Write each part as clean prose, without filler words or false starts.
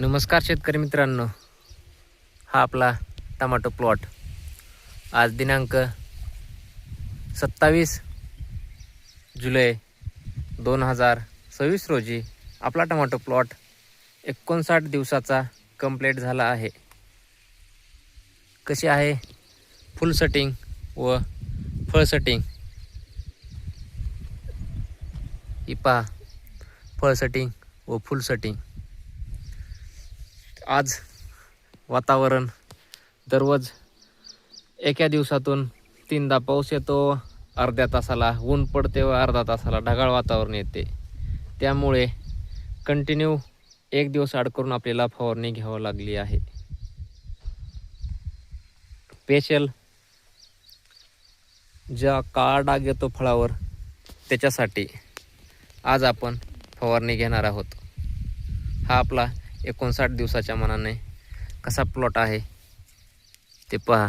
नमस्कार शेतकरी मित्रांनो, हा आपला टमाटो प्लॉट आज दिनांक 27 जुलै 2026 रोजी आपला टमाटो प्लॉट 59 दिवसाचा कंप्लीट झाला आहे. कशी आहे फुल सेटिंग व फळ सेटिंग ही पहा. फळ सेटिंग व फुल सेटिंग. आज वातावरण दररोज एका दिवसातून 3दा पाऊस येतो, अर्ध्या तासाला ऊन पडते व अर्धा तासाला ढगाळ वातावरण येते. त्यामुळे कंटिन्यू एक दिवस आड करून आपल्याला फवारणी घ्यावी लागली आहे. स्पेशल ज्या काळा डाग येतो फळावर त्याच्यासाठी आज आपण फवारणी घेणार आहोत. हा आपला 59 दिवसाच्या मानाने कसा प्लॉट आहे ते पहा.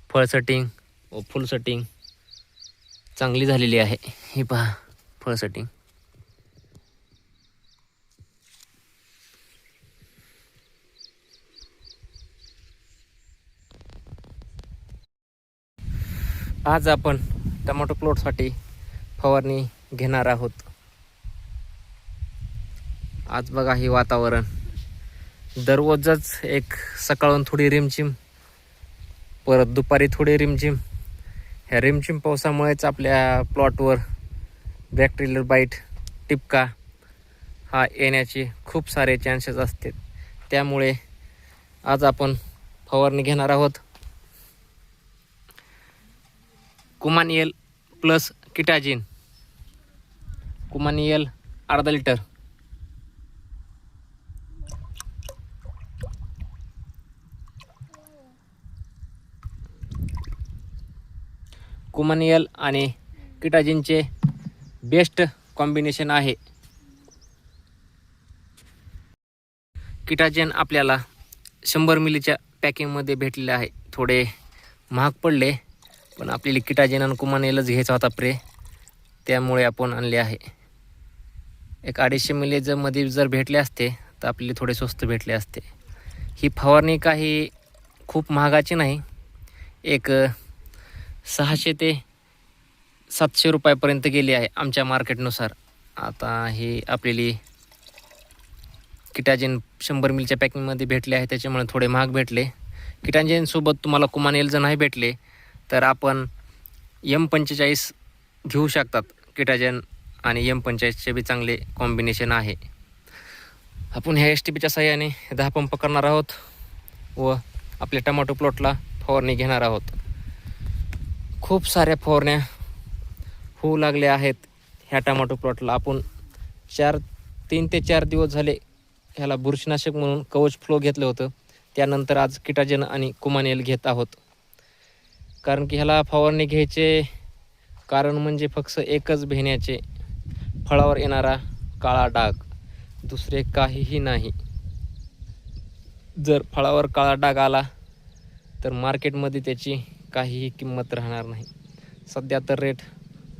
फळ सेटिंग व फुल सेटिंग चांगली झालेली आहे. हे पहा फळ सेटिंग. आज आपण टमाटो प्लॉटसाठी फवारणी घेणार आहोत. आज बघा हे वातावरण दररोजच एक सकाळून थोडी रिमझिम, परत दुपारी थोडी रिमझिम. ह्या रिमझिम पावसामुळेच आपल्या प्लॉटवर बॅक्टेरियल बाईट, टिपका हा येण्याचे खूप सारे चान्सेस असतात. त्यामुळे आज आपण फवारणी घेणार आहोत. कुमानियल प्लस किटाजिन. कुमानियल अर्धा लिटर, कुमानियल आणि किटाजिनचे बेस्ट कॉम्बिनेशन आहे. किटाजिन आपल्याला 100 मिलीच्या पॅकिंगमध्ये भेटलेले आहे. थोडे महाग पडले, पण आपल्याला किटाजिन आणि कुमानियलच घ्यायचा होता प्रे, त्यामुळे आपण आणले आहे. एक 250 मिली जर मध्ये जर भेटले असते तर आपल्याला थोडे स्वस्त भेटले असते. ही फवारणी काही खूप महागाची नाही. एक 600 ते 700 रुपयापर्यंत गेली आहे आमच्या मार्केटनुसार. आता ही आपल्याला किटाजिन 100 मिलीच्या पॅकिंगमध्ये भेटले आहे, त्याच्यामुळे थोडे महाग भेटले. किटाजिनसोबत तुम्हाला कुमानियल जर नाही भेटले तर आपण M45 घेऊ शकतात. किटाजिन आणि M45चे बी चांगले कॉम्बिनेशन आहे. आपण ह्या STPच्या साहाय्याने 10 पंप करणार आहोत व आपल्या टमाटो प्लॉटला फवारणी घेणार आहोत. खूप साऱ्या फवारण्या होऊ लागल्या आहेत ह्या टमाटो प्लॉटला. आपण 3 ते 4 दिवस झाले ह्याला बुरशीनाशक म्हणून कवच फ्लो घेतलं होतं. त्यानंतर आज किटाजिन आणि कुमानियल घेत आहोत. कारण की ह्याला फवारणी घ्यायचे कारण म्हणजे फक्त एकच भेण्याचे, फळावर येणारा काळा डाग, दुसरे काहीही नाही. जर फळावर काळा डाग आला तर मार्केटमध्ये त्याची काहीही किंमत राहणार नाही. सध्या तर रेट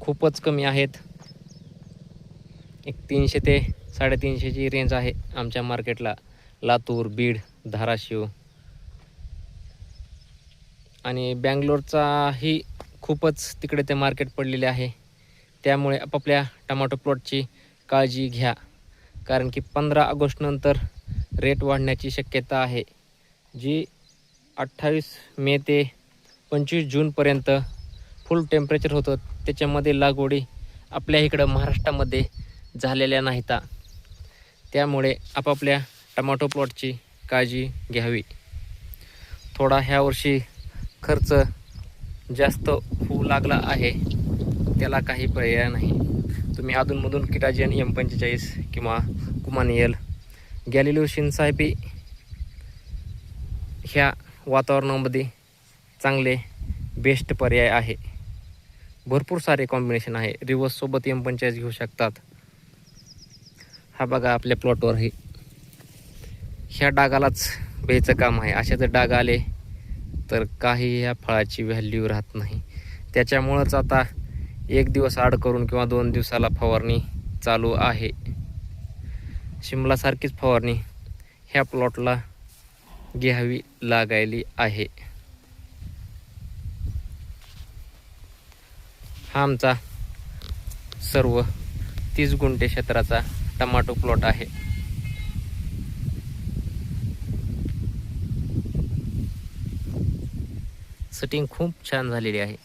खूपच कमी आहेत. एक 300 ते 350ची रेंज आहे आमच्या मार्केटला. लातूर, बीड, धाराशिव आणि बँगलोरचाही खूपच तिकडे ते मार्केट पडलेले आहे. त्यामुळे आपापल्या टमाटो प्लॉटची काळजी घ्या, कारण की 15 ऑगस्ट नंतर रेट वाढण्याची शक्यता आहे. जी 28 मे ते 25 जूनपर्यंत फुल टेम्परेचर होतं, त्याच्यामध्ये लागवडी आपल्या इकडं महाराष्ट्रामध्ये झालेल्या नाहीत. त्यामुळे आपापल्या टमाटो प्लॉटची काळजी घ्यावी. थोडा ह्या वर्षी खर्च जास्त होऊ लागला आहे, त्याला काही पर्याय नाही. तुम्ही अधूनमधून किटाजिन M45 किंवा कुमानियल, गॅलिलोशिन साहेबी ह्या वातावरणामध्ये चांगले बेस्ट पर्याय आहे. भरपूर सारे कॉम्बिनेशन आहे. रिवर्ससोबत M45 घेऊ शकतात. हा बघा आपल्या प्लॉटवर हे ह्या डागालाच बेचं काम आहे. असे जर डाग आले तर काही ह्या फळाची व्हॅल्यू राहत नाही. त्याच्यामुळंच आता एक दिवस आड करून किंवा 2 दिवसाला फवारणी चालू आहे. शिमलासारखीच फवारणी ह्या प्लॉटला घ्यावी लागायली आहे. हा आमचा सर्व 30 गुंठे क्षेत्राचा टमाटो प्लॉट आहे. सेटिंग खूप छान झालेली आहे.